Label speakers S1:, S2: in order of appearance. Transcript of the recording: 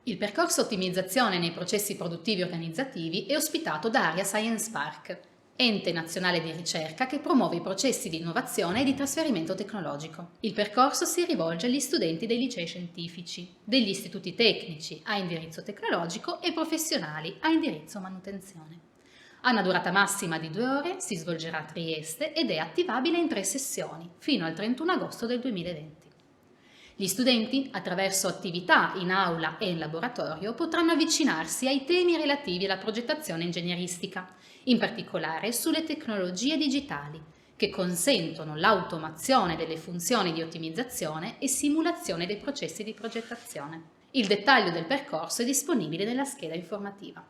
S1: Il percorso ottimizzazione nei processi produttivi organizzativi è ospitato da Aria Science Park, ente nazionale di ricerca che promuove i processi di innovazione e di trasferimento tecnologico. Il percorso si rivolge agli studenti dei licei scientifici, degli istituti tecnici a indirizzo tecnologico e professionali a indirizzo manutenzione. Ha una durata massima di 2 ore, si svolgerà a Trieste ed è attivabile in 3 sessioni, fino al 31 agosto del 2020. Gli studenti, attraverso attività in aula e in laboratorio, potranno avvicinarsi ai temi relativi alla progettazione ingegneristica, in particolare sulle tecnologie digitali, che consentono l'automazione delle funzioni di ottimizzazione e simulazione dei processi di progettazione. Il dettaglio del percorso è disponibile nella scheda informativa.